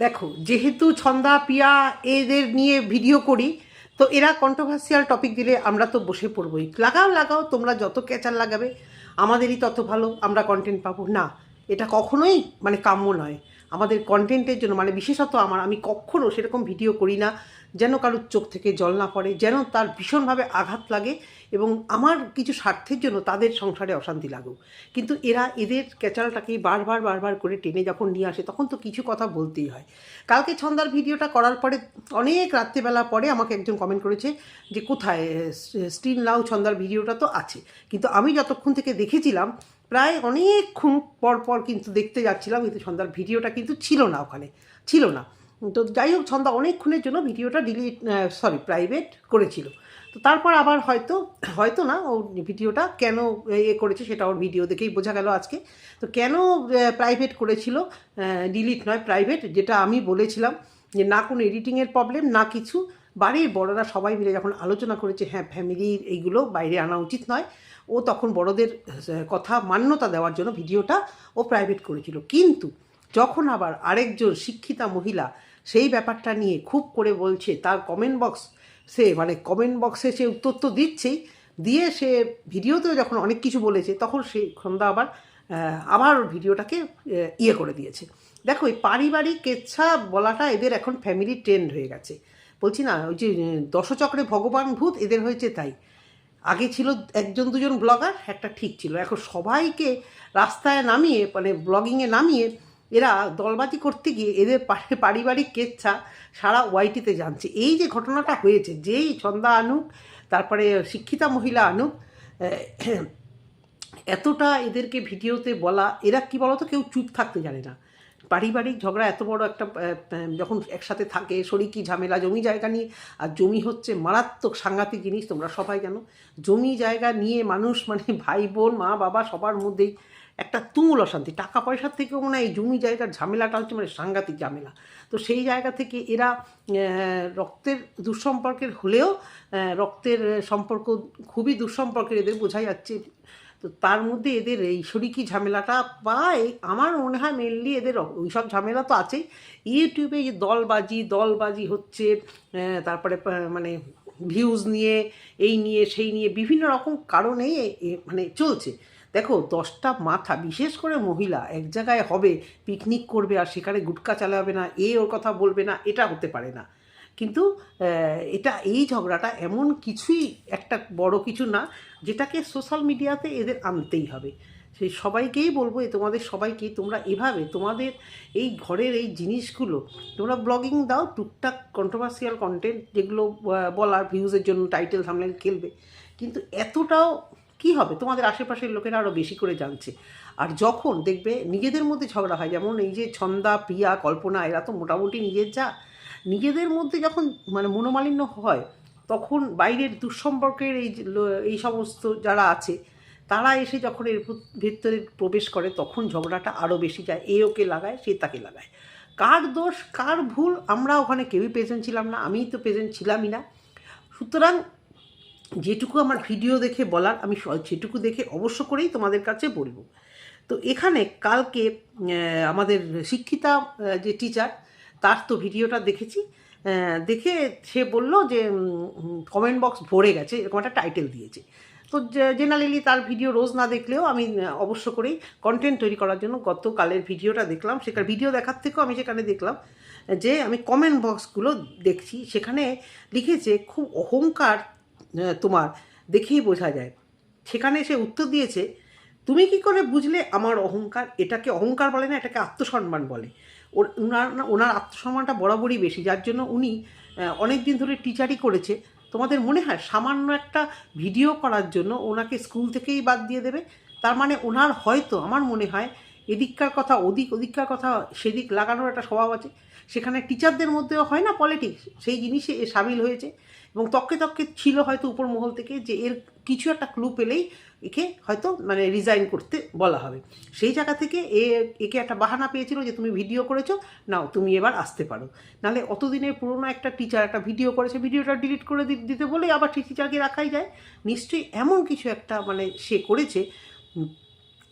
দেখো, যেহেতু ছন্দা পিয়া এদের নিয়ে ভিডিও করি, তো এরা কন্ট্রোভার্সিয়াল টপিক দিলে আমরা তো বসে পড়বই। লাগাও লাগাও, তোমরা যত ক্যাচার লাগাবে আমাদেরই তত ভালো, আমরা কন্টেন্ট পাবো না। এটা কখনোই মানে কাম্য নয় আমাদের কন্টেন্টের জন্য। মানে বিশেষত আমি কখনো সেরকম ভিডিও করি না যেন কারোর চোখ থেকে জল না পড়ে, যেন তার ভীষণভাবে আঘাত লাগে এবং আমার কিছু স্বার্থের জন্য তাদের সংসারে অশান্তি লাগুক। কিন্তু এদের ক্যাচালটাকে বারবার বারবার করে টেনে যখন নিয়ে আসে, তখন তো কিছু কথা বলতেই হয়। কালকে ছন্দার ভিডিওটা করার পরে অনেক রাত্রেবেলা পরে আমাকে একজন কমেন্ট করেছে যে কোথায় স্টিল নাও ছন্দার ভিডিওটা তো আছে, কিন্তু আমি যতক্ষণ থেকে দেখেছিলাম প্রায় অনেকক্ষণ পর পর কিন্তু দেখতে যাচ্ছিলাম, কিন্তু ছন্দার ভিডিওটা কিন্তু ছিল না, ওখানে ছিল না। তো যাই হোক, ছন্দা অনেকক্ষণের জন্য ভিডিওটা প্রাইভেট করেছিল। তো তারপর আবার হয়তো হয়তো না, ও ভিডিওটা কেন করেছে সেটা ওর ভিডিও দেখেই বোঝা গেল আজকে। তো কেন প্রাইভেট করেছিল, ডিলিট নয় প্রাইভেট, যেটা আমি বলেছিলাম যে না কোনো এডিটিংয়ের প্রবলেম না কিছু, বাড়ির বড়রা সবাই মিলে যখন আলোচনা করেছে হ্যাঁ ফ্যামিলির এইগুলো বাইরে আনা উচিত নয়, ও তখন বড়দের কথা মান্যতা দেওয়ার জন্য ভিডিওটা ও প্রাইভেট করেছিল। কিন্তু যখন আবার আরেকজন শিক্ষিতা মহিলা সেই ব্যাপারটা নিয়ে খুব করে বলছে, তার কমেন্ট বক্সে সে উত্তর তো দিচ্ছেই, দিয়ে সে ভিডিওতেও যখন অনেক কিছু বলেছে, তখন সেই খন্দা আবার ভিডিওটাকে করে দিয়েছে। দেখো, এই পারিবারিক কেচ্ছা বলাটা এদের এখন ফ্যামিলি ট্রেন্ড হয়ে গেছে। বলছি না, ওই যে দশচক্রে ভগবান ভূত এদের হয়েছে তাই। আগে ছিল একজন দুজন ব্লগার, একটা ঠিক ছিল, এখন সবাইকে রাস্তায় নামিয়ে মানে ব্লগিংয়ে নামিয়ে এরা দলবাজি করতে গিয়ে এদের পারিবারিক কেচ্ছা সারা ওয়াইটিতে জানছে। এই যে ঘটনাটা হয়েছে, যেই ছন্দা আনুক তারপরে শিক্ষিতা মহিলা আনুক, এতটা এদেরকে ভিডিওতে বলা, এরা কি বলতো কেউ চুপ থাকতে জানে না। পারিবারিক ঝগড়া এত বড় একটা যখন একসাথে থাকে, শরিকি ঝামেলা জমি জায়গা নিয়ে, আর জমি হচ্ছে মারাত্মক সাংঘাতিক জিনিস, তোমরা সবাই জানো। জমি জায়গা নিয়ে মানুষ মানে ভাই বোন মা বাবা সবার মধ্যেই একটা তুমুল অশান্তি, টাকা পয়সার থেকেও মনে হয় এই জমি জায়গার ঝামেলাটা হচ্ছে মানে সাংঘাতিক ঝামেলা। তো সেই জায়গা থেকে এরা রক্তের দুঃসম্পর্কের হলেও রক্তের সম্পর্ক খুবই দুঃসম্পর্কের, এদের বোঝা যাচ্ছে। তো তার মধ্যে এদের এই শরিকি ঝামেলাটা বা আমার মনে হয় মেনলি এদের ওই সব ঝামেলা তো আছেই, ইউটিউবে যে দলবাজি হচ্ছে, তারপরে মানে ভিউজ নিয়ে এই নিয়ে সেই নিয়ে বিভিন্ন রকম কারণেই মানে চলছে। দেখো, 10টা মাথা বিশেষ করে মহিলা এক জায়গায় হবে, পিকনিক করবে আর সেখানে গুটকা চালাবে না, ওর কথা বলবে না, এটা হতে পারে না। কিন্তু এই ঝগড়াটা এমন কিছুই একটা বড় কিছু না যেটাকে সোশ্যাল মিডিয়াতে এদের আনতেই হবে। সেই সবাইকেই বলবো, তোমাদের সবাইকেই, তোমরা এভাবে তোমাদের এই ঘরের এই জিনিসগুলো তোমরা ব্লগিং দাও, টুকটাক কন্ট্রোভার্সিয়াল কন্টেন্ট যেগুলো বলার ভিউজের জন্য টাইটেল থাম্বনেল খেলবে, কিন্তু এতটাও কি হবে, তোমাদের আশেপাশের লোকেরা আরও বেশি করে জানছে। আর যখন দেখবে নিজেদের মধ্যে ঝগড়া হয়, যেমন এই যে ছন্দা প্রিয়া কল্পনা, এরা তো মোটামুটি নিজেদের মধ্যে যখন মানে মনোমালিন্য হয়, তখন বাইরের দুঃসম্পর্কের এই সমস্ত যারা আছে তারা এসে যখন এর ভেতরে প্রবেশ করে, তখন ঝগড়াটা আরও বেশি যায়, ওকে লাগায় সে তাকে লাগায়। কার দোষ কার ভুল আমরা ওখানে কেউই প্রেজেন্ট ছিলাম না, আমিই তো প্রেজেন্ট ছিলামই না। সুতরাং যেটুকু আমার ভিডিও দেখে বলার, আমি সেটুকু দেখে অবশ্য করেই তোমাদের কাছে বলবো। তো এখানে কালকে আমাদের শিক্ষিতা যে টিচার, তার তো ভিডিওটা দেখেছি, দেখে সে বলল যে কমেন্ট বক্স ভরে গেছে, এরকম একটা টাইটেল দিয়েছে। তো জেনারেলি তার ভিডিও রোজ না দেখলেও আমি অবশ্য করেই কন্টেন্ট তৈরি করার জন্য গতকালের ভিডিওটা দেখলাম। সেখানে ভিডিও দেখার থেকেও আমি সেখানে দেখলাম যে আমি কমেন্ট বক্সগুলো দেখছি, সেখানে লিখেছে খুব অহংকার তোমার, দেখেই বোঝা যায়। সেখানে সে উত্তর দিয়েছে, তুমি কি করে বুঝলে আমার অহংকার? এটাকে অহংকার বলে না, এটাকে আত্মসম্মান বলে। ওনার আত্মসম্মানটা বরাবরই বেশি, যার জন্য উনি অনেক দিন ধরে টিচারই করেছে। তোমাদের মনে হয় সামান্য একটা ভিডিও করার জন্য ওনাকে স্কুল থেকেই বাদ দিয়ে দেবে? তার মানে ওনার হয়তো, আমার মনে হয়, এদিককার কথা ওদিককার কথা সেদিক লাগানোর একটা স্বভাব আছে। সেখানে টিচারদের মধ্যেও হয় না পলিটিক্স, সেই জিনিসে সামিল হয়েছে এবং তককে ছিল হয়তো উপর মহল থেকে যে এর কিছু একটা ক্লু পেলেই একে হয়তো মানে রিজাইন করতে বলা হবে। সেই জায়গা থেকে একে একটা বাহানা পেয়েছিল যে তুমি ভিডিও করেছো, নাও তুমি এবার আসতে পারো। নাহলে অতদিনের পুরনো একটা টিচার একটা ভিডিও করেছে, ভিডিওটা ডিলিট করে দিতে বলেই আবার টিচারকে রাখাই যায়। নিশ্চয়ই এমন কিছু একটা মানে সে করেছে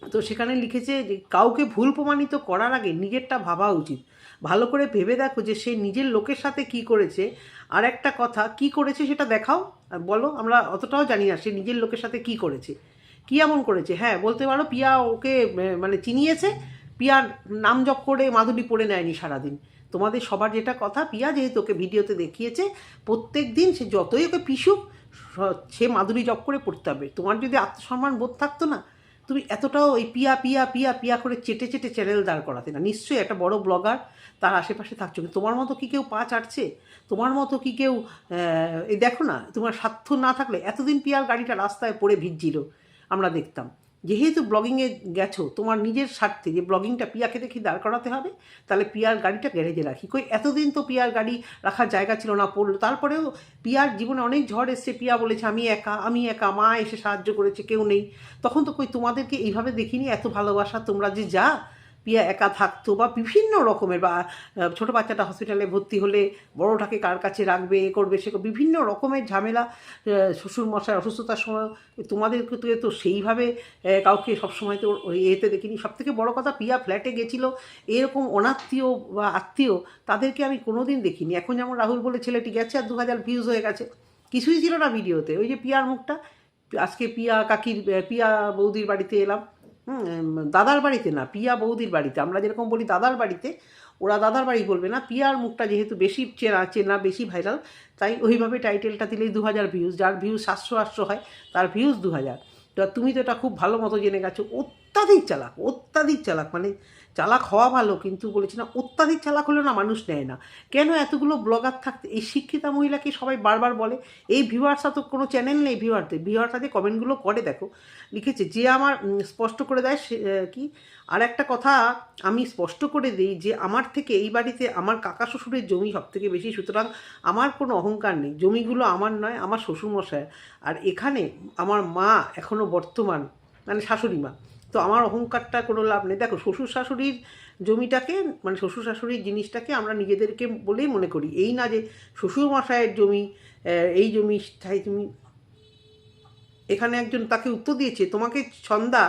তো সেখানে লিখেছে যে কাউকে ভুল প্রমাণিত করার আগে নিজেরটা ভাবা উচিত, ভালো করে ভেবে দেখো যে সে নিজের লোকের সাথে কি করেছে, আর একটা কথা কি করেছে সেটা দেখাও আর বলো। আমরা অতটাও জানি না সে নিজের লোকের সাথে কি করেছে, কি এমন করেছে। হ্যাঁ বলতে পারো পিয়া ওকে মানে চিনিয়েছে, পিয়ার নাম জপ করে মাদুলি পড়ে নেয়নি সারাদিন। তোমাদের সবার যেটা কথা, পিয়া যেহেতু ওকে ভিডিওতে দেখিয়েছে প্রত্যেক দিন সে যতই ওকে পিসুক সে মাদুলি জপ করে পড়তে হবে। তোমার যদি আত্মসম্মান বোধ থাকতো না, তুমি এতটাও এই পিয়া পিয়া পিয়া পিয়া করে চেটে চেটে চ্যানেল দাঁড় করাতে না। নিশ্চয়ই একটা বড় ব্লগার তার আশেপাশে থাকছো, কিন্তু তোমার মতো কি কেউ পা চাটছে? তোমার মতো কি কেউ এই দেখো না, তোমার স্বার্থ না থাকলে এতদিন পিয়ার গাড়িটা রাস্তায় পড়ে ভিজছিল আমরা দেখতাম। যেহেতু ব্লগিংয়ে গেছো তোমার নিজের স্বার্থে যে ব্লগিংটা পিয়াকে দেখি দাঁড় করাতে হবে, তাহলে পিয়ার গাড়িটা গ্যারেজে রাখি। কই এতদিন তো পিয়ার গাড়ি রাখার জায়গা ছিল না, পড়লো। তারপরেও পিয়ার জীবনে অনেক ঝড় এসছে, পিয়া বলেছে আমি একা, আমি একা, মা এসে সাহায্য করেছে, কেউ নেই। তখন তো কই তোমাদেরকে এইভাবে দেখিনি, এত ভালোবাসা তোমরা যে যা পিয়া একা থাকতো, বা বিভিন্ন রকমের, বা ছোটো বাচ্চাটা হসপিটালে ভর্তি হলে বড়োটাকে কার কাছে রাখবে, এ করবে, সে বিভিন্ন রকমের ঝামেলা, শ্বশুরমশাই অসুস্থতার সময় তোমাদেরকে তো সেইভাবে কাউকে সবসময় তো এতে দেখিনি। সবথেকে বড় কথা, পিয়া ফ্ল্যাটে গেছিলো, এরকম অনাত্মীয় বা আত্মীয় তাদেরকে আমি কোনো দিন দেখিনি। এখন যেমন রাহুল বলে ছেলেটি গেছে আর 2000 ভিউজ হয়ে গেছে, কিছুই ছিল না ভিডিওতে। ওই যে পিয়ার মুখটা, আজকে পিয়া কাকির পিয়া বৌদির বাড়িতে এলাম, দাদার বাড়িতে না, পিয়া বৌদির বাড়িতে। আমরা যেরকম বলি দাদার বাড়িতে, ওরা দাদার বাড়ি বলবে না। পিয়ার মুখটা যেহেতু বেশি চেনা চেনা, বেশি ভাইরাল, তাই ওইভাবে টাইটেলটা দিলেই 2000 ভিউজ। যার ভিউজ 700-800 হয় তার ভিউজ 2000। তো তুমি তো এটা খুব ভালো মতো জেনে গেছো। অত্যাধিক চালাক, অত্যাধিক চালাক, মানে চালাক হওয়া ভালো, কিন্তু বলেছি না অত্যাধিক চালাক হলেও না মানুষ নেয় না। কেন এতগুলো ব্লগার থাকতে এই শিক্ষিতা মহিলাকে সবাই বারবার বলে, এই ভিউয়ার্সরা তো কোনো চ্যানেল নেই, ভিউয়ার্সরা যে কমেন্টগুলো করে দেখো, লিখেছে যে আমার স্পষ্ট করে দেয় কি। আর একটা কথা আমি স্পষ্ট করে দিই যে আমার থেকে এই বাড়িতে আমার কাকা শ্বশুরের জমি সব থেকে বেশি, সুতরাং আমার কোনো অহংকার নেই। জমিগুলো আমার নয়, আমার শ্বশুরমশাই। আর এখানে আমার মা এখনও বর্তমান, মানে শাশুড়ি মা, তো আমার অহংকারটা কোনো লাভ নেই। দেখো শ্বশুর শাশুড়ির জমিটাকে, মানে শ্বশুর শাশুড়ির জিনিসটাকে আমরা নিজেদেরকে বলেই মনে করি, এই না যে শ্বশুর মশাইয়ের জমি, এই জমি তাই তুমি। এখানে একজন তাকে উত্তর দিয়েছে, তোমাকে ছন্দা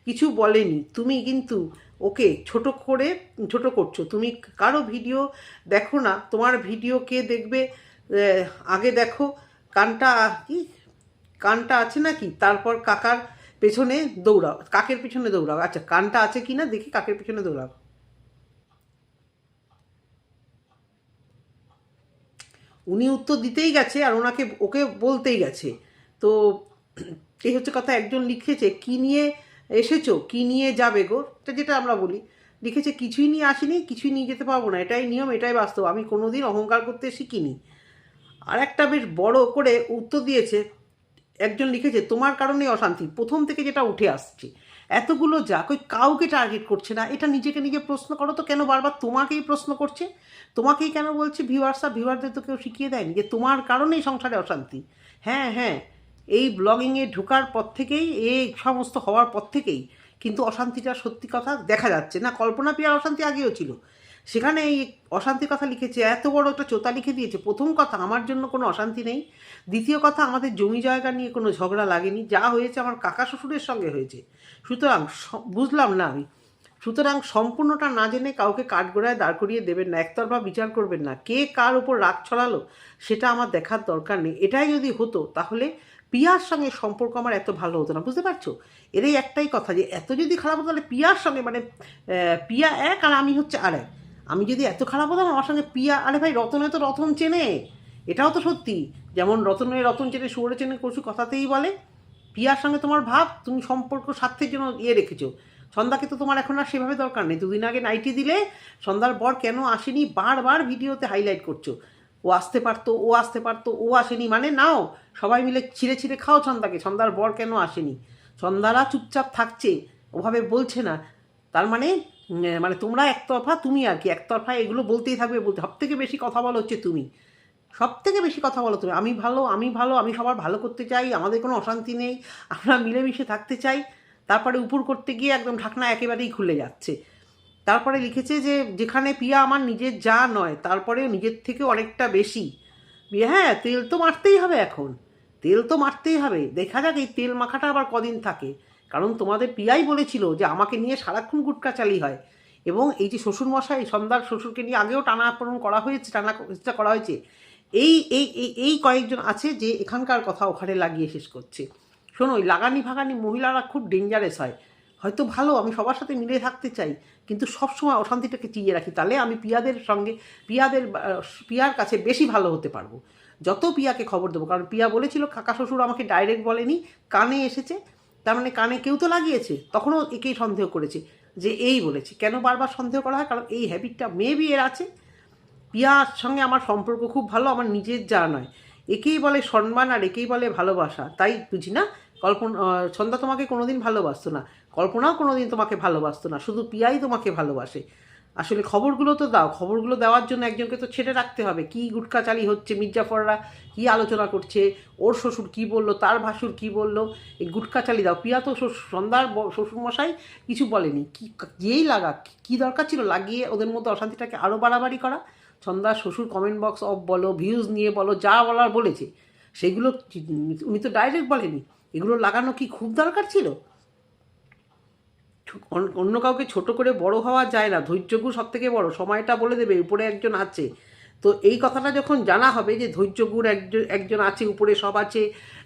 কিছু বলেনি, তুমি কিন্তু ওকে ছোট করছো। তুমি কারো ভিডিও দেখো না, তোমার ভিডিও কে দেখবে? আগে দেখো কানটা কি, কানটা আছে নাকি, তারপর কাকার পেছনে দৌড়াও, কাকের পেছনে দৌড়াও। আচ্ছা কানটা আছে কি না দেখি, কাকের পেছনে দৌড়াও। উনি উত্তর দিতেই গেছে আর ওকে বলতেই গেছে। তো এই হচ্ছে কথা। একজন লিখেছে কি নিয়ে এসেছো, কি নিয়ে যাবে গো, যেটা আমরা বলি, লিখেছে কিছুই নিয়ে আসিনি, কিছুই নিয়ে যেতে পারবো না, এটাই নিয়ম, এটাই বাস্তব, আমি কোনোদিন অহংকার করতে শিখিনি। আর একটা বেশ বড় করে উত্তর দিয়েছে একজন, লিখেছে তোমার কারণেই অশান্তি, প্রথম থেকে যেটা উঠে আসছে। এতগুলো যা কই কাউকে টার্গেট করছে না, এটা নিজেকে নিজে প্রশ্ন করো তো, কেন বারবার তোমাকেই প্রশ্ন করছে, তোমাকেই কেন বলছে? ভিউয়ারদের তো কেউ শিখিয়ে দেয়নি যে তোমার কারণেই সংসারে অশান্তি। হ্যাঁ হ্যাঁ, এই ব্লগিংয়ে ঢোকার পর থেকেই, এই সমস্ত হওয়ার পর থেকেই কিন্তু অশান্তিটা সত্যি কথা দেখা যাচ্ছে না। কল্পনা পিয়ার অশান্তি আগেও ছিল, সেখানে এই অশান্তির কথা লিখেছে, এত বড় একটা চোতা লিখে দিয়েছে। প্রথম কথা, আমার জন্য কোনো অশান্তি নেই। দ্বিতীয় কথা, আমাদের জমি জায়গা নিয়ে কোনো ঝগড়া লাগেনি, যা হয়েছে আমার কাকা শ্বশুরের সঙ্গে হয়েছে। সুতরাং বুঝলাম না আমি, সুতরাং সম্পূর্ণটা না জেনে কাউকে কাঠগড়ায় দাঁড় করিয়ে দেবেন না, একতরফা বিচার করবেন না। কে কার ওপর রাগ ছড়ালো সেটা আমার দেখার দরকার নেই। এটাই যদি হতো তাহলে পিয়ার সঙ্গে সম্পর্ক আমার এত ভালো হতো না, বুঝতে পারছো? এরই একটাই কথা, যে এত যদি খারাপ হতো তাহলে পিয়ার সঙ্গে, মানে পিয়া এক আর আমি হচ্ছে আর এক। আমি যদি এত খারাপ হতাম আমার সঙ্গে পিয়া, আরে ভাই রতনে তো রতন চেনে, এটাও তো সত্যি। যেমন রতনে রতন চেনে, শুয়োরে চেনে কচু, কথাতেই বলে। পিয়ার সঙ্গে তোমার ভাব, তুমি সম্পর্ক স্বার্থের জন্য রেখেছো। সন্ধ্যাকে তো তোমার এখন আর সেভাবে দরকার নেই। দুদিন আগে নাইটি দিলে সন্ধ্যার পর কেন আসেনি বারবার ভিডিওতে হাইলাইট করছো। ও আসতে পারতো, ও আসতে পারতো, ও আসেনি, মানে নাও সবাই মিলে ছিঁড়ে ছিঁড়ে খাও সন্ধ্যাকে, সন্ধ্যার বর কেন আসেনি। সন্ধ্যারা চুপচাপ থাকছে, ওভাবে বলছে না, তার মানে মানে তোমরা একতরফা, তুমি আর কি একতরফা এগুলো বলতেই থাকবে। সব থেকে বেশি কথা বলো হচ্ছে তুমি, সব থেকে বেশি কথা বলো তুমি। আমি ভালো, আমি ভালো, আমি সবার ভালো করতে চাই, আমাদের কোনো অশান্তি নেই, আমরা মিলেমিশে থাকতে চাই। তারপরে উপর করতে গিয়ে একদম ঢাকনা একেবারেই খুলে যাচ্ছে। তারপরে লিখেছে যে যেখানে পিয়া আমার নিজের যা নয়, তারপরেও নিজের থেকে অনেকটা বেশি। হ্যাঁ, তেল তো মারতেই হবে এখন, তেল তো মারতেই হবে। দেখা যাক এই তেল মাখাটা আবার কদিন থাকে। কারণ তোমাদের পিয়াই বলেছিল যে আমাকে নিয়ে সারাক্ষণ গুটকাচালি হয়, এবং এই যে শ্বশুরমশাই সন্ধ্যার শ্বশুরকে নিয়ে আগেও টানাপোড়েন করা হয়েছে, চেষ্টা করা হয়েছে। এই এই এই এই কয়েকজন আছে যে এখানকার কথা ওখানে লাগিয়ে শেষ করছে। শোনো, ওই লাগানি ভাগানি মহিলারা খুব ডেঞ্জারাস হয়। হয়তো ভালো, আমি সবার সাথে মিলে থাকতে চাই, কিন্তু সবসময় অশান্তিটাকে চিয়ে রাখি, তাহলে আমি পিয়াদের সঙ্গে পিয়ার কাছে বেশি ভালো হতে পারবো। যত পিয়াকে খবর দেবো, কারণ পিয়া বলেছিল কাকা শ্বশুর আমাকে ডাইরেক্ট বলেনি, কানে এসেছে, তার মানে কানে কেউ তো লাগিয়েছে, তখনও একেই সন্দেহ করেছে যে এই বলেছে। কেন বারবার সন্দেহ করা হয়? কারণ এই হ্যাবিটটা মেবি এর আছে। পিয়ার সঙ্গে আমার সম্পর্ক খুব ভালো, আমার নিজের যা নয়। একেই বলে সম্মান আর একেই বলে ভালোবাসা, তাই বুঝি না। ছন্দা তোমাকে কোনোদিন ভালোবাসতো না, কল্পনাও কোনোদিন তোমাকে ভালোবাসতো না, শুধু পিয়াই তোমাকে ভালোবাসে। আসলে খবরগুলো তো দাও, খবরগুলো দেওয়ার জন্য একজনকে তো ছেড়ে রাখতে হবে। কী গুটকাচালি হচ্ছে, মির্জাফররা কী আলোচনা করছে, ওর শ্বশুর কী বললো, তার ভাসুর কী বললো, এই গুটকাচালি দাও। পিয়া তো সন্ধ্যার শ্বশুরমশাই কিছু বলেনি, কি যেই লাগা, কী দরকার ছিল লাগিয়ে ওদের মধ্যে অশান্তিটাকে আরও বাড়াবাড়ি করা। সন্ধ্যার শ্বশুর কমেন্ট বক্স অফ বলো, ভিউজ নিয়ে বলো, যা বলার বলেছে, সেগুলো উনি তো ডাইরেক্ট বলেনি। এগুলো লাগানো কি খুব দরকার ছিল? অন্য কাউকে ছোট করে বড় হওয়া যায় না, ধৈর্যগুণ সব থেকে বড়, সময়টা বলে দেবে উপরে একজন আছে। তো এই কথাটা যখন জানা হবে যে ধৈর্যগুণ একজন আছে, উপরে সব আছে,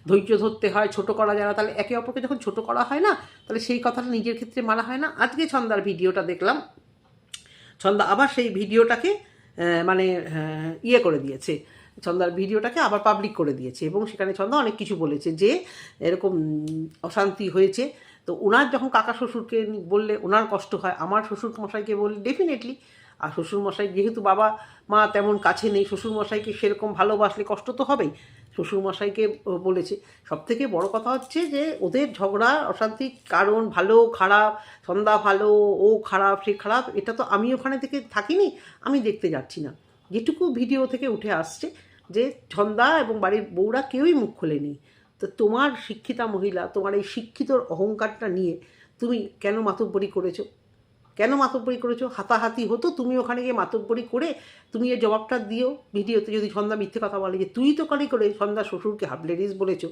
ধৈর্য ধরতে হয়, ছোট করা যায় না, তাহলে একে অপরকে যখন ছোট করা হয় না, তাহলে সেই কথাটা নিজের ক্ষেত্রে মানা হয় না। আজকে ছন্দার ভিডিওটা দেখলাম, ছন্দা আবার সেই ভিডিওটাকে মানে ইয়ে করে দিয়েছে, ছন্দার ভিডিওটাকে আবার পাবলিক করে দিয়েছে, এবং সেখানে ছন্দা অনেক কিছু বলেছে যে এরকম অশান্তি হয়েছে। তো ওনার যখন কাকা শ্বশুরকে বললে ওনার কষ্ট হয়, আমার শ্বশুর মশাইকে বললে ডেফিনেটলি, আর শ্বশুরমশাই যেহেতু বাবা মা তেমন কাছে নেই, শ্বশুরমশাইকে সেরকম ভালোবাসলে কষ্ট তো হবেই। শ্বশুরমশাইকে বলেছে। সবথেকে বড় কথা হচ্ছে যে ওদের ঝগড়া অশান্তির কারণ ভালো খারাপ, ছন্দা ভালো ও খারাপ সে খারাপ, এটা তো আমি ওখানে থেকে থাকিনি, আমি দেখতে যাচ্ছি না। যেটুকু ভিডিও থেকে উঠে আসছে যে ছন্দা এবং বাড়ির বউরা কেউই মুখ খোলেনি। তো তোমার শিক্ষিতা মহিলা, তোমার এই শিক্ষিত অহংকারটা নিয়ে তুমি কেন মাতব্বরি করেছো? কেন মাতব্বরি করেছো? হাতাহাতি হতো, তুমি ওখানে গিয়ে মাতব্বরি করে তুমি এই জবাবটা দিও ভিডিওতে। যদি সন্ধ্যা মিথ্যে কথা বলে যে তুই তো করে সন্ধ্যা শ্বশুরকে হাফ লেডিস বলেছো,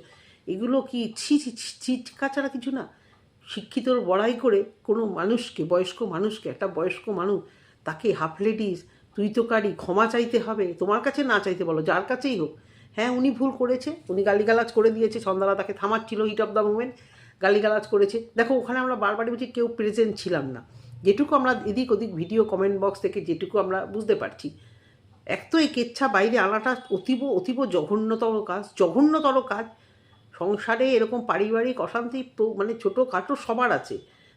এগুলো কি ছিটকা ছাড়া কিছু না? শিক্ষিতর বড়াই করে কোনো মানুষকে, বয়স্ক মানুষকে, একটা বয়স্ক মানুষ, তাকে হাফ লেডিস, তুই তো ক্ষমা চাইতে হবে, তোমার কাছে না চাইতে বলো, যার কাছেই হোক। হ্যাঁ, উনি ভুল করেছে, উনি গালিগালাজ করে দিয়েছে, সন্ধ্যারা তাকে থামাচ্ছিল, হিট অফ দ্য মুভমেন্ট, গালিগালাজ করেছে। দেখো ওখানে আমরা বারবারই বলছি কেউ প্রেজেন্ট ছিলাম না, যেটুকু আমরা এদিক ওদিক ভিডিও কমেন্ট বক্স থেকে যেটুকু আমরা বুঝতে পারছি। এক তো এই কেচ্ছা বাইরে আনাটা অতীব অতীব জঘন্যতর কাজ। সংসারে এরকম পারিবারিক অশান্তি মানে ছোটোখাটো সবার আছে।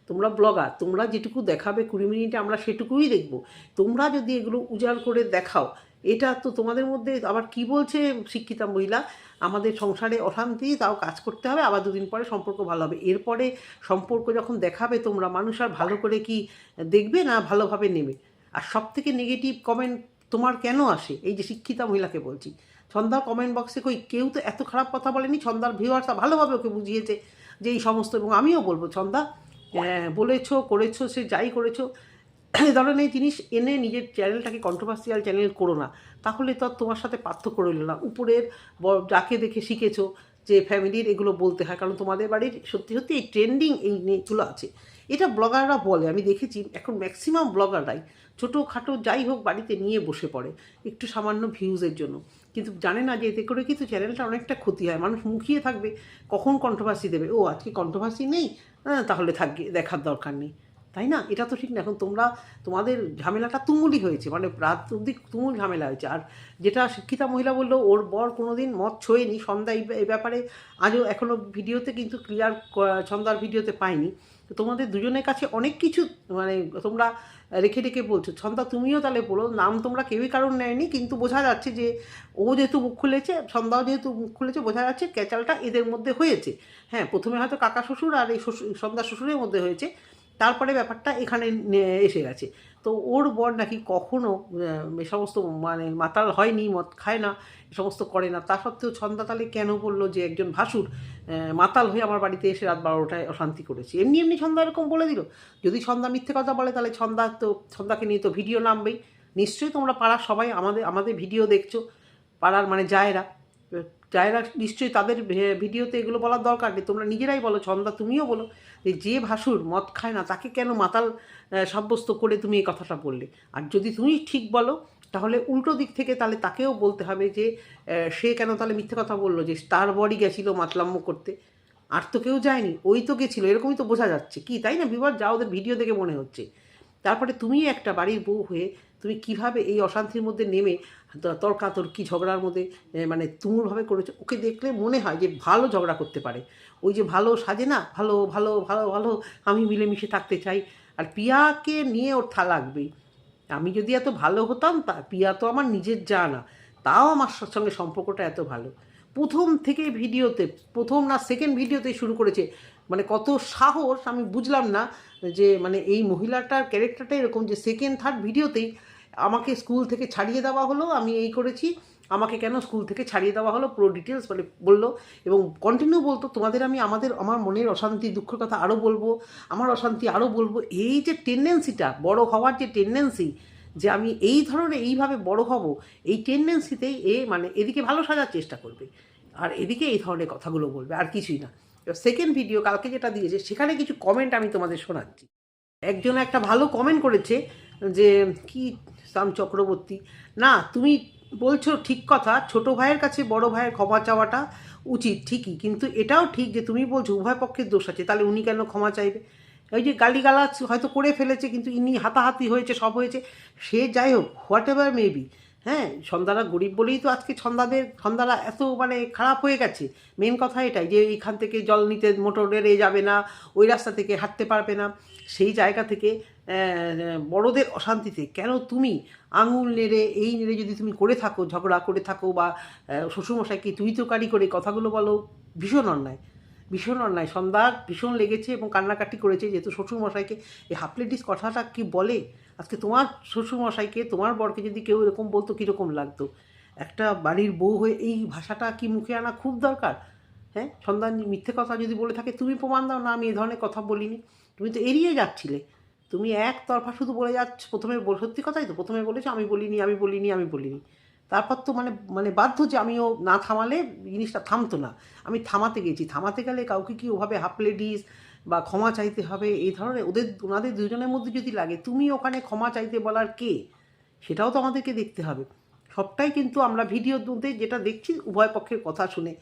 তোমরা ব্লগার, তোমরা যেটুকু দেখাবে 20 মিনিটে আমরা সেটুকুই দেখব। তোমরা যদি এগুলো উজাড় করে দেখাও, এটা তো তোমাদের মধ্যে আবার কি বলছে শিক্ষিতা মহিলা, আমাদের সংসারে অশান্তি, তাও কাজ করতে হবে, আবার 2 দিন পরে সম্পর্ক ভালো হবে। এরপরে সম্পর্ক যখন দেখাবে তোমরা, মানুষ আর ভালো করে কি দেখবে না ভালোভাবে নেবে? আর সব থেকে নেগেটিভ কমেন্ট তোমার কেন আসে? এই যে শিক্ষিতা মহিলাকে বলছি, ছন্দার কমেন্ট বক্সে কই কেউ তো এত খারাপ কথা বলেনি। ছন্দার ভিউয়ার্সরা ভালোভাবে ওকে বুঝিয়েছে যে এই সমস্ত, এবং আমিও বলবো ছন্দা বলেছো করেছো, সে যাই করেছো, এই ধরনের জিনিস এনে নিজের চ্যানেলটাকে কন্ট্রোভার্সিয়াল চ্যানেল করো না, তাহলে তো তোমার সাথে পার্থক্য রইল না। উপরের যাকে দেখে শিখেছো যে ফ্যামিলির এগুলো বলতে হয়, কারণ তোমাদের বাড়ির সত্যি সত্যি এই ট্রেন্ডিং এইগুলো আছে। এটা ব্লগাররা বলে, আমি দেখেছি এখন ম্যাক্সিমাম ব্লগাররাই ছোটোখাটো যাই হোক বাড়িতে নিয়ে বসে পড়ে একটু সামান্য ভিউজের জন্য, কিন্তু জানে না যে এতে করে কিন্তু চ্যানেলটা অনেকটা ক্ষতি হয়। মানুষ মুখিয়ে থাকবে কখন কন্ট্রোভার্সি দেবে, ও আজকে কন্ট্রোভার্সি নেই, তাহলে থাকবে, দেখার দরকার নেই, তাই না? এটা তো ঠিক না। এখন তোমাদের ঝামেলাটা তুমুলই হয়েছে, মানে রাত অবধি তুমুল ঝামেলা হয়েছে। আর যেটা শিক্ষিতা মহিলা বললো ওর বর কোনো দিন মদ ছোঁয়নি, সন্ধ্যা এই ব্যাপারে আজও এখনও ভিডিওতে কিন্তু ক্লিয়ার, সন্ধ্যার ভিডিওতে পাইনি। তো তোমাদের দুজনের কাছে অনেক কিছু মানে তোমরা রেখে বলছো। সন্ধ্যা তুমিও তাহলে বলো, নাম তোমরা কেউই কারণ নেয়নি, কিন্তু বোঝা যাচ্ছে যে ও যেহেতু মুখ খুলেছে, সন্ধ্যাও যেহেতু মুখ খুলেছে, বোঝা যাচ্ছে ক্যাচালটা এদের মধ্যে হয়েছে। হ্যাঁ, প্রথমে হয়তো কাকা শ্বশুর আর এই সন্ধ্যা শ্বশুরের মধ্যে হয়েছে, তারপরে ব্যাপারটা এখানে এসে গেছে। তো ওর বর নাকি কখনো এ সমস্ত মানে মাতাল হয়নি, মদ খায় না, এ সমস্ত করে না। তা সত্ত্বেও ছন্দা তাহলে কেন বললো যে একজন ভাসুর মাতাল হয়ে আমার বাড়িতে এসে রাত 12টায় অশান্তি করেছে? এমনি ছন্দা এরকম বলে দিল। যদি ছন্দা মিথ্যে কথা বলে তাহলে ছন্দাকে নিয়ে তো ভিডিও নামবেই। নিশ্চয়ই তোমরা পাড়ার সবাই আমাদের ভিডিও দেখছো, পাড়ার মানে জায়েরা নিশ্চয়ই তাদের ভিডিওতে এগুলো বলার দরকার নেই, তোমরা নিজেরাই বলো, ছন্দা তুমিও বলো। যে ভাসুর মদ খায় না তাকে কেন মাতাল সাব্যস্ত করে তুমি এই কথাটা বললে? আর যদি তুমি ঠিক বলো তাহলে উল্টো দিক থেকে তাহলে তাকেও বলতে হবে যে সে কেন তাহলে মিথ্যে কথা বললো, যে তার বডি গেছিলো মাতলাম্য করতে, আর তো কেউ যায়নি, ওই তো গেছিলো, এরকমই তো বোঝা যাচ্ছে কি, তাই না বিপদ? যা ওদের ভিডিও দেখে মনে হচ্ছে। তারপরে তুমি একটা বাড়ির বউ হয়ে তুমি কিভাবে এই অশান্তির মধ্যে নেমে তর্কাতর্কি ঝগড়ার মধ্যে মানে তুমুলভাবে করেছো। ওকে দেখলে মনে হয় যে ভালো ঝগড়া করতে পারে, ওই যে ভালো সাজে না, ভালো ভালো ভালো ভালো আমি মিলেমিশে থাকতে চাই। আর পিয়াকে নিয়ে ওর লাগবেই। আমি যদি এত ভালো হতাম, তা পিয়া তো আমার নিজের যা না, তাও আমার সঙ্গে সম্পর্কটা এত ভালো। প্রথম থেকে ভিডিওতে, প্রথম না সেকেন্ড ভিডিওতেই শুরু করেছে, মানে কত সাহস আমি বুঝলাম না, যে মানে এই মহিলাটার ক্যারেক্টারটা এরকম যে সেকেন্ড থার্ড ভিডিওতেই আমাকে স্কুল থেকে ছাড়িয়ে দেওয়া হলো, আমি এই করেছি, আমাকে কেন স্কুল থেকে ছাড়িয়ে দেওয়া হলো, পুরো ডিটেলস মানে বললো। এবং কন্টিনিউ বলতো তোমাদের আমি আমার মনের অশান্তি দুঃখের কথা আরও বলবো, আমার অশান্তি আরও বলবো। এই যে টেন্ডেন্সিটা, বড় হওয়ার যে টেন্ডেন্সি, যে আমি এই ধরনের এইভাবে বড় হব, এই টেন্ডেন্সিতেই মানে এদিকে ভালো সাজার চেষ্টা করবে, আর এদিকে এই ধরনের কথাগুলো বলবে, আর কিছুই না। সেকেন্ড ভিডিও কালকে যেটা দিয়েছে সেখানে কিছু কমেন্ট আমি তোমাদের শোনাচ্ছি। একজন একটা ভালো কমেন্ট করেছে, যে কি সাম চক্রবর্তী, না তুমি বলছো ঠিক কথা, ছোট ভাইয়ের কাছে বড় ভাইয়ের ক্ষমা চাওয়াটা উচিত ঠিকই, কিন্তু এটাও ঠিক যে তুমি বলছো উভয় পক্ষের দোষ আছে, তাহলে উনি কেন ক্ষমা চাইবে? ওই যে গালিগালাজ হয়তো করে ফেলেছে, কিন্তু ইনি হাতাহাতি হয়েছে, সব হয়েছে, সে যাই হোক, হোয়াট এভার মেবি। হ্যাঁ, সন্ধ্যারা গরিব বলেই তো আজকে সন্ধ্যারা এত মানে খারাপ হয়ে গেছে। মেন কথা এটাই যে এইখান থেকে জল নিতে মোটরে যাবে না, ওই রাস্তা থেকে হাঁটতে পারবে না, সেই জায়গা থেকে বড়দের অশান্তিতে কেন তুমি আঙুল নেড়ে এই নেড়ে যদি তুমি করে থাকো, ঝগড়া করে থাকো, বা শ্বশুরমশাইকে তুই তোকারি করে কথাগুলো বলো, ভীষণ অন্যায়, ভীষণ অন্যায়। সন্ধ্যার ভীষণ লেগেছে এবং কান্নাকাটি করেছে, যেহেতু শ্বশুরমশাইকে এই হাফলেডিস কথাটা কি বলে। আজকে তোমার শ্বশুরমশাইকে, তোমার বরকে যদি কেউ এরকম বলতো কীরকম লাগতো? একটা বাড়ির বউ হয়ে এই ভাষাটা কি মুখে আনা খুব দরকার? হ্যাঁ, সন্ধ্যা মিথ্যে কথা যদি বলে থাকে তুমি প্রমাণ দাও না আমি এই ধরনের কথা বলিনি। তুমি তো এড়িয়ে যাচ্ছিলে, তুমি একতরফা শুধু বলে যাচ্ছ। প্রথমে সত্যি কথাই তো, প্রথমে বলেছো আমি বলিনি আমি বলিনি আমি বলিনি, তারপর তো মানে মানে বাধ্য যে আমিও না থামালে জিনিসটা থামতো না। আমি থামাতে গেছি, থামাতে গেলে কাউকে কি ওভাবে হাফ লেডিস বা ক্ষমা চাইতে হবে এই ধরনের ওনাদের দুজনের মধ্যে যদি লাগে, তুমি ওখানে ক্ষমা চাইতে বলার কে? সেটাও তো আমাদেরকে দেখতে হবে। সবটাই কিন্তু আমরা ভিডিওর মধ্যে যেটা দেখছি উভয় পক্ষের কথা শুনে।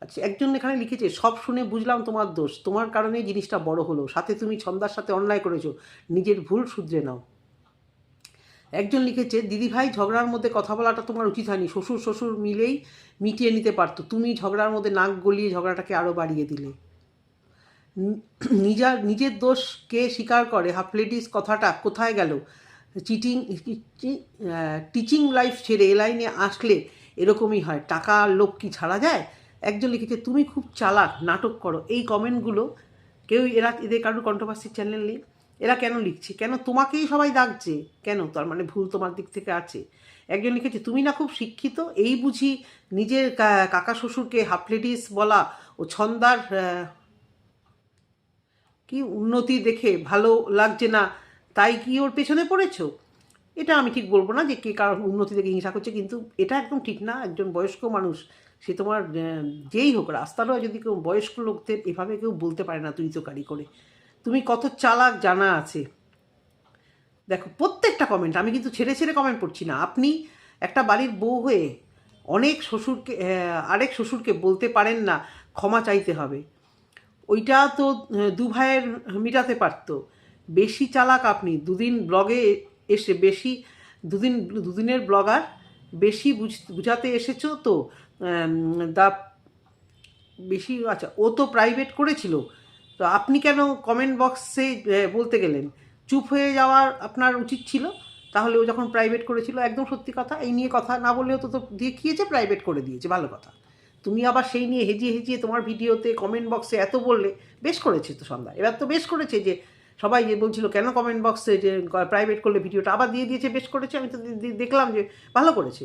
আচ্ছা, একজন এখানে লিখেছে সব শুনে বুঝলাম তোমার দোষ, তোমার কারণে জিনিসটা বড় হলো, সাথে তুমি ছন্দার সাথে অন্যায় করেছো, নিজের ভুল শুধরে নাও। একজন লিখেছে দিদিভাই ঝগড়ার মধ্যে কথা বলাটা তোমার উচিত হয়নি, শ্বশুর মিলেই মিটিয়ে নিতে পারতো, তুমি ঝগড়ার মধ্যে নাক গলিয়ে ঝগড়াটাকে আরও বাড়িয়ে দিলে। নিজের দোষ কে স্বীকার করে? হাফলেডিস কথাটা কোথায় গেল? টিচিং লাইফ ছেড়ে এ লাইনে আসলে এরকমই হয়, টাকা লোক কি ছাড়া যায়? একজন লিখেছে তুমি খুব চালাক, নাটক করো। এই কমেন্টগুলো এদের কারোর কন্ট্রোভার্সি চ্যানেল নেই, এরা কেন লিখছে? কেন তোমাকেই সবাই ডাকছে? কেন? তার মানে ভুল তোমার দিক থেকে আছে। একজন লিখেছে তুমি না খুব শিক্ষিত, এই বুঝি নিজের কাকা শ্বশুরকে হাফলেডিস বলা ও ছন্দার কি উন্নতি দেখে ভালো লাগছে না, তাই কি ওর পেছনে পড়েছো? এটা আমি ঠিক বলবো না যে কে কারোর উন্নতি দেখে হিংসা করছে, কিন্তু এটা একদম ঠিক না। একজন বয়স্ক মানুষ, সে তোমার যেই হোক, রাস্তারও যদি কেউ বয়স্ক লোকদের এভাবে কেউ বলতে পারে না তুই তো কারি করে। তুমি কত চালাক জানা আছে। দেখো প্রত্যেকটা কমেন্ট আমি কিন্তু ছেড়ে ছেড়ে কমেন্ট পড়ছি না। আপনি একটা বাড়ির বউ হয়ে আরেক শ্বশুরকে বলতে পারেন না ক্ষমা চাইতে হবে, ওইটা তো দু ভাইয়ের মিটাতে পারতো। বেশি চালাক আপনি, দুদিন ব্লগে এসে দুদিনের ব্লগার বেশি বুঝাতে এসেছো তো। দা বেশি, আচ্ছা ও তো প্রাইভেট করেছিল, তো আপনি কেন কমেন্ট বক্সে বলতে গেলেন? চুপ হয়ে যাওয়ার আপনার উচিত ছিল। তাহলে ও যখন প্রাইভেট করেছিল, একদম সত্যি কথা, এই নিয়ে কথা না বললেও তো দেখিয়েছে প্রাইভেট করে দিয়েছে, ভালো কথা। তুমি আবার সেই নিয়ে হেজিয়ে হেজিয়ে তোমার ভিডিওতে কমেন্ট বক্সে এত বললে, বেশ করেছে তো সন্ধ্যা, এবার তো বেশ করেছে যে সবাই যে বলছিল কেন কমেন্ট বক্সে যে প্রাইভেট করলে ভিডিওটা আবার দিয়ে দিয়েছে, বেশ করেছে। আমি তো দেখলাম যে ভালো করেছে।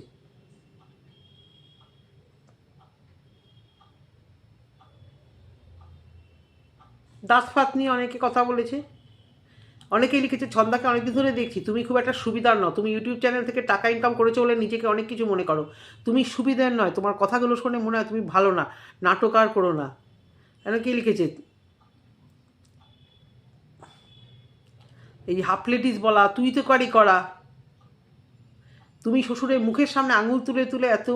দাঁত ফাত নিয়ে অনেকে কথা বলেছে, অনেকেই লিখেছে ছন্দাকে অনেকদিন ধরে দেখছি, তুমি খুব একটা সুবিধার নও, তুমি ইউটিউব চ্যানেল থেকে টাকা ইনকাম করেছো বলে নিজেকে অনেক কিছু মনে করো, তুমি সুবিধার নয়, তোমার কথাগুলো শুনে মনে হয় তুমি ভালো না, নাটক আর করো না। অনেকেই লিখেছে এই যে হাফলেটিস বলা, তুই তো করা, তুমি শ্বশুরের মুখের সামনে আঙুল তুলে তুলে এত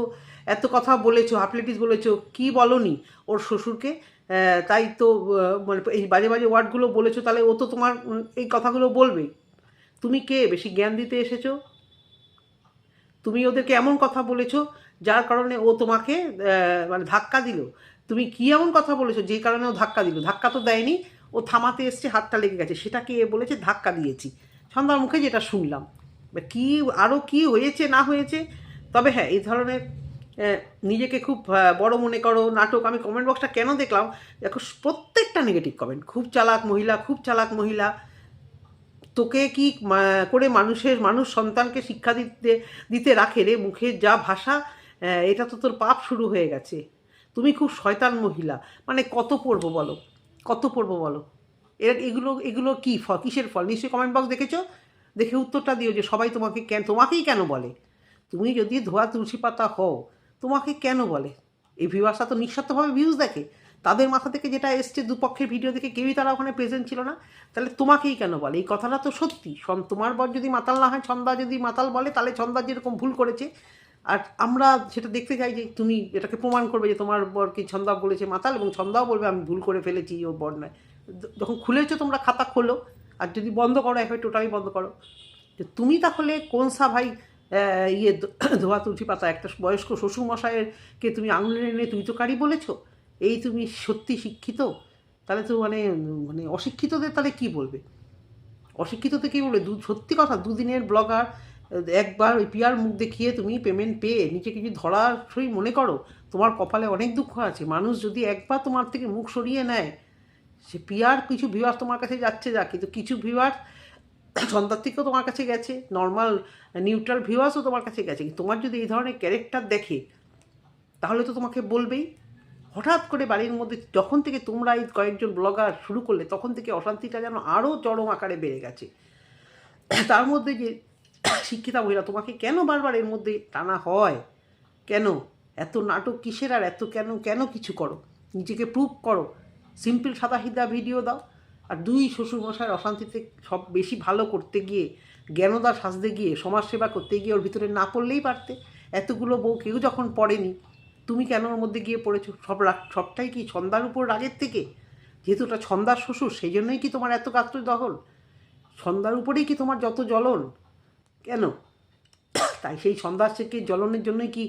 এত কথা বলেছো, হাফলেটিস বলেছো, কি বলনি ওর শ্বশুরকে? তাই তো মানে এই বাজে বাজে ওয়ার্ডগুলো বলেছো, তাহলে ও তো তোমার এই কথাগুলো বলবেই। তুমি কে বেশি জ্ঞান দিতে এসেছো? তুমি ওদেরকে এমন কথা বলেছো যার কারণে ও তোমাকে মানে ধাক্কা দিল। তুমি কি এমন কথা বলেছো যে কারণে ও ধাক্কা দিল? ধাক্কা তো দেয়নি, ও থামাতে এসছে, হাতটা লেগে গেছে, সেটাকে এ বলেছে ধাক্কা দিয়েছি। সন্ধ্যার মুখে যেটা শুনলাম, কি আরও কি হয়েছে না হয়েছে। তবে হ্যাঁ, এই ধরনের নিজেকে খুব বড় মনে করো নাটক, আমি কমেন্ট বক্সটা কেন দেখলাম দেখো, প্রত্যেকটা নেগেটিভ কমেন্ট, খুব চালাক মহিলা, খুব চালাক মহিলা, তোকে কি করে মানুষ সন্তানকে শিক্ষা দিতে দিতে রাখে রে? মুখের যা ভাষা, এটা তো তোর পাপ শুরু হয়ে গেছে। তুমি খুব শয়তান মহিলা। মানে কত পড়বো বলো, কত পড়বো বলো? এগুলো এগুলো কি ফল, কিসের ফল? নিশ্চয়ই কমেন্ট বক্স দেখেছো, দেখে উত্তরটা দিও যে সবাই তোমাকে তোমাকেই কেন বলে। তুমি যদি ধোয়া তুলসী পাতা হও, তোমাকে কেন বলে? এই ভিউয়ার্সরা তো নিঃস্বার্থভাবে ভিউজ দেখে, তাদের মাথা থেকে যেটা এসছে, দুপক্ষের ভিডিও দেখে কেউই তারা ওখানে প্রেজেন্ট ছিল না, তাহলে তোমাকেই কেন বলে? এই কথাটা তো সত্যি। তোমার বর যদি মাতাল না হয়, ছন্দা যদি মাতাল বলে, তাহলে ছন্দা যেরকম ভুল করেছে, আর আমরা সেটা দেখতে চাই যে তুমি এটাকে প্রমাণ করবে যে তোমার বরকে ছন্দা বলেছে মাতাল, এবং ছন্দাও বলবে আমি ভুল করে ফেলেছি, ওর বর নয়। যখন খুলেছো তোমরা খাতা খোলো, আর যদি বন্ধ করো একবার টোটালি বন্ধ করো। যে তুমি তাহলে কোন সা ভাই ধোয়া তুলসী পাতা, একটা বয়স্ক শ্বশুরমশাইয়েরকে তুমি আঙুলে এনে তুই তো কারি বলেছো? এই তুমি সত্যি শিক্ষিত? তাহলে তো মানে মানে অশিক্ষিতদের তাহলে কি বলবে? অশিক্ষিততে কী বলবে? সত্যি কথা, দুদিনের ব্লগার, একবার ওই পিয়ার মুখ দেখিয়ে তুমি পেমেন্ট পেয়ে নিজেকে যদি ধরাশই মনে করো, তোমার কপালে অনেক দুঃখ আছে। মানুষ যদি একবার তোমার থেকে মুখ সরিয়ে নেয়, সে পিয়ার কিছু ভিউয়ার্স তোমার কাছে যাচ্ছে যা, কিন্তু কিছু ভিউয়ার্স সন্ধ্যার থেকেও তোমার কাছে গেছে, নর্মাল নিউট্রাল ভিউয়ার্সও তোমার কাছে গেছে। কিন্তু তোমার যদি এই ধরনের ক্যারেক্টার দেখে, তাহলে তো তোমাকে বলবেই। হঠাৎ করে বাড়ির মধ্যে যখন থেকে তোমরা এই কয়েকজন ব্লগার শুরু করলে, তখন থেকে অশান্তিটা যেন আরও চরম আকারে বেড়ে গেছে। তার মধ্যে যে শিক্ষিতা মহিলা, তোমাকে কেন বারবার এর মধ্যে টানা হয়? কেন এত নাটক কিসের? আর এত কেন কেন কিছু করো? নিজেকে প্রুভ করো, সিম্পল সাদাসিধা ভিডিও দাও। আর দুই শ্বশুরমশাইয়ের অশান্তিতে সব বেশি ভালো করতে গিয়ে, জ্ঞানদা সাজতে গিয়ে, সমাজসেবা করতে গিয়ে ওর ভিতরে না পড়লেই পারতে। এতগুলো বউ কেউ যখন পড়েনি, তুমি কেন ওর মধ্যে গিয়ে পড়েছো? সবটাই কি ছন্দার উপর রাগের থেকে? যেহেতু ওটা ছন্দার শ্বশুর, সেই জন্যই কি তোমার এত গাত্র দখল? ছন্দার উপরেই কি তোমার যত জ্বলন? কেন? তাই সেই সন্ধ্যার থেকে জ্বলনের জন্যই কি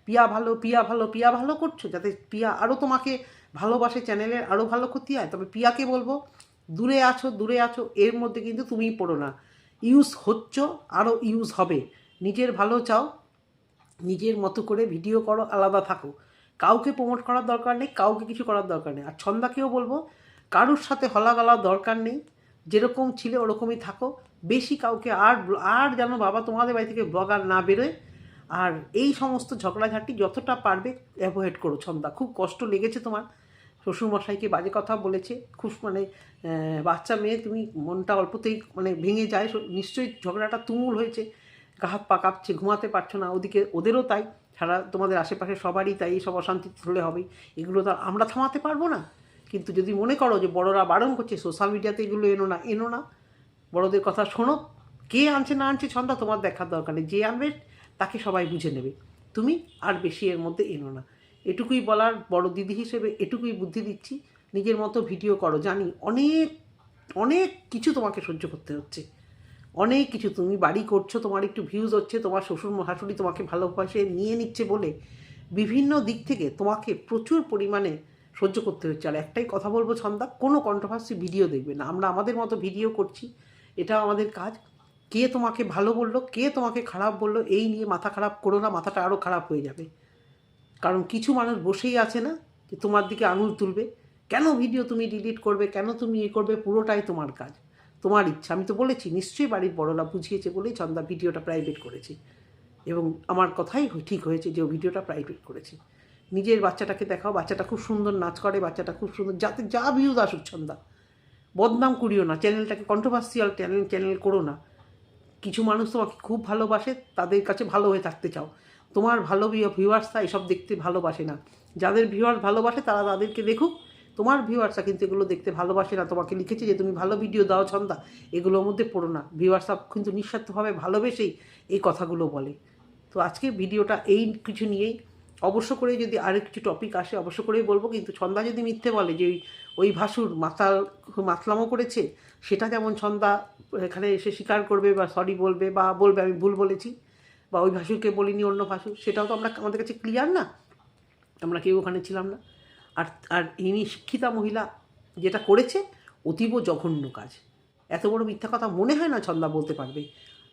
পিয়া ভালো পিয়া ভালো পিয়া ভালো করছো, যাতে পিয়া আরও তোমাকে ভালোবাসে, চ্যানেলের আরও ভালো ক্ষতি হয়? তবে পিয়াকে বলবো, দূরে আছো, এর মধ্যে কিন্তু তুমিই পড়ো না। ইউজ হচ্ছ, আরও ইউজ হবে। নিজের ভালো চাও, নিজের মতো করে ভিডিও করো, আলাদা থাকো। কাউকে প্রমোট করার দরকার নেই, কাউকে কিছু করার দরকার নেই। আর ছন্দাকেও বলবো, কারোর সাথে হলাগালার দরকার নেই, যেরকম ছিলে ওরকমই থাকো। বেশি কাউকে আর যেন বাবা তোমাদের বাড়ি থেকে ব্লগার না বেরোয়। আর এই সমস্ত ঝগড়াঝাটি যতটা পারবে অ্যাভয়েড করো। ছন্দা, খুব কষ্ট লেগেছে তোমার, শ্বশুরমশাইকে বাজে কথা বলেছে, খুব মানে বাচ্চা মেয়ে, তুমি মনটা অল্পতেই মানে ভেঙে যায়। নিশ্চয়ই ঝগড়াটা তুমুল হয়েছে, গা হাত পা কাঁপছে, ঘুমাতে পারছো না, ওদিকে ওদেরও তাই, সারা তোমাদের আশেপাশে সবারই তাই। এইসব অশান্তি হলে হবেই, এগুলো তো আমরা থামাতে পারবো না। কিন্তু যদি মনে করো যে বড়রা বারণ করছে, সোশ্যাল মিডিয়াতে এগুলো এনো না, বড়দের কথা শোনো। কে আনছে না আনছে ছন্দা তোমার দেখার দরকার নেই, যে আনবে তাকে সবাই বুঝে নেবে। তুমি আর বেশি এর মধ্যে এনো না, এটুকুই বলার। বড় দিদি হিসেবে এটুকুই বুদ্ধি দিচ্ছি, নিজের মতো ভিডিও করো। জানি অনেক অনেক কিছু তোমাকে সহ্য করতে হচ্ছে, অনেক কিছু। তুমি বাড়ি করছো, তোমার একটু ভিউজ হচ্ছে, তোমার শ্বশুর শাশুড়ি তোমাকে ভালোবাসে নিয়ে নিচ্ছে বলে বিভিন্ন দিক থেকে তোমাকে প্রচুর পরিমাণে সহ্য করতে হচ্ছে। আর একটাই কথা বলবো ছন্দা, কোনো কন্ট্রোভার্সি ভিডিও দেখবে না। আমরা আমাদের মতো ভিডিও করছি, এটা আমাদের কাজ। কে তোমাকে ভালো বললো, কে তোমাকে খারাপ বললো, এই নিয়ে মাথা খারাপ করো না, মাথাটা আরও খারাপ হয়ে যাবে। কারণ কিছু মানুষ বসেই আছে না যে তোমার দিকে আঙুল তুলবে। কেন ভিডিও তুমি ডিলিট করবে, কেন তুমি করবে, পুরোটাই তোমার কাজ, তোমার ইচ্ছা। আমি তো বলেছি, নিশ্চয়ই বাড়ির বড়রা বুঝিয়েছে বলেই ছন্দা ভিডিওটা প্রাইভেট করেছে, এবং আমার কথাই ঠিক হয়েছে যে ও ভিডিওটা প্রাইভেট করেছে। নিজের বাচ্চাটাকে দেখাও, বাচ্চাটা খুব সুন্দর নাচ করে, বাচ্চাটা খুব সুন্দর, যাতে যা ভিউজ আসুক ছন্দা, বদনাম করিও না, চ্যানেলটাকে কন্ট্রোভার্সিয়াল চ্যানেল করো না। কিছু মানুষ তোমাকে খুব ভালোবাসে, তাদের কাছে ভালো হয়ে থাকতে চাও। তোমার ভালো ভিউয়ার্সরা এসব দেখতে ভালোবাসে না। যাদের ভিউয়ার্স ভালোবাসে তারা তাদেরকে দেখুক, তোমার ভিউয়ার্সরা কিন্তু এগুলো দেখতে ভালোবাসে না, তোমাকে লিখেছে যে তুমি ভালো ভিডিও দাও ছন্দা, এগুলোর মধ্যে পড়ো না। ভিউয়ার্সরা কিন্তু নিঃস্বার্থভাবে ভালোবেসেই এই কথাগুলো বলে। তো আজকে ভিডিওটা এই কিছু নিয়েই, অবশ্য করে যদি আরও কিছু টপিক আসে অবশ্য করেই বলবো, কিন্তু ছন্দা যদি মিথ্যে বলে যে ওই ভাসুর মাতলামো করেছে, সেটা যেমন ছন্দা এখানে এসে স্বীকার করবে বা সরি বলবে বা বলবে আমি ভুল বলেছি, বা ওই ভাসুরকে বলিনি অন্য ভাসুর, সেটাও তো আমাদের কাছে ক্লিয়ার না, আমরা কেউ ওখানে ছিলাম না। আর আর ইনি শিক্ষিতা মহিলা যেটা করেছে অতীব জঘন্য কাজ। এত বড় মিথ্যা কথা মনে হয় না ছন্দা বলতে পারবে,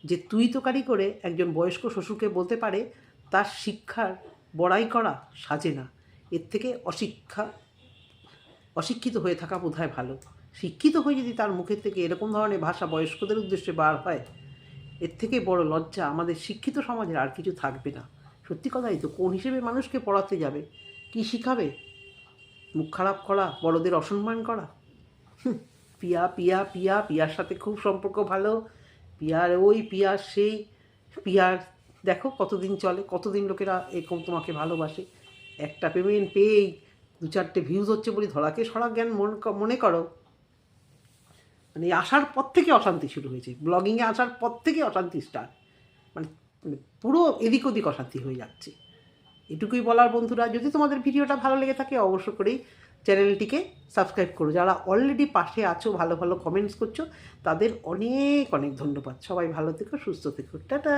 যে তুই তোকারি করে একজন বয়স্ক শ্বশুরকে বলতে পারে তার শিক্ষার বড়াই করা সাজে না। এর থেকে অশিক্ষিত হয়ে থাকা বোধহয় ভালো। শিক্ষিত হয়ে যদি তার মুখের থেকে এরকম ধরনের ভাষা বয়স্কদের উদ্দেশ্যে বার হয়, এর থেকে বড় লজ্জা আমাদের শিক্ষিত সমাজের আর কিছু থাকবে না। সত্যি কথাই তো, কোন হিসেবে মানুষকে পড়াতে যাবে, কি শিখাবে? মুখ খারাপ করা, বড়দের অসম্মান করা। পিয়া পিয়া পিয়া পিয়ার সাথে খুব সম্পর্ক ভালো, পিয়ার ওই পিয়ার সেই, পিয়ার দেখো কতদিন চলে, কতদিন লোকেরা এরকম তোমাকে ভালোবাসে। একটা পেমেন্ট পেয়েই 2-4টে ভিউজ হচ্ছে বলে ধরাকে সরা জ্ঞান মনে করো। মানে আসার পর থেকে অশান্তি শুরু হয়েছে, ব্লগিংয়ে আসার পর থেকে অশান্তি স্টার্ট, মানে পুরো এদিক ওদিক অশান্তি হয়ে যাচ্ছে। এটুকুই বলার বন্ধুরা, যদি তোমাদের ভিডিওটা ভালো লেগে থাকে অবশ্য করেই চ্যানেলটিকে সাবস্ক্রাইব করো। যারা অলরেডি পাশে আছো, ভালো ভালো কমেন্টস করছো, তাদের অনেক অনেক ধন্যবাদ। সবাই ভালো থেকো, সুস্থ থেকো, টাটা।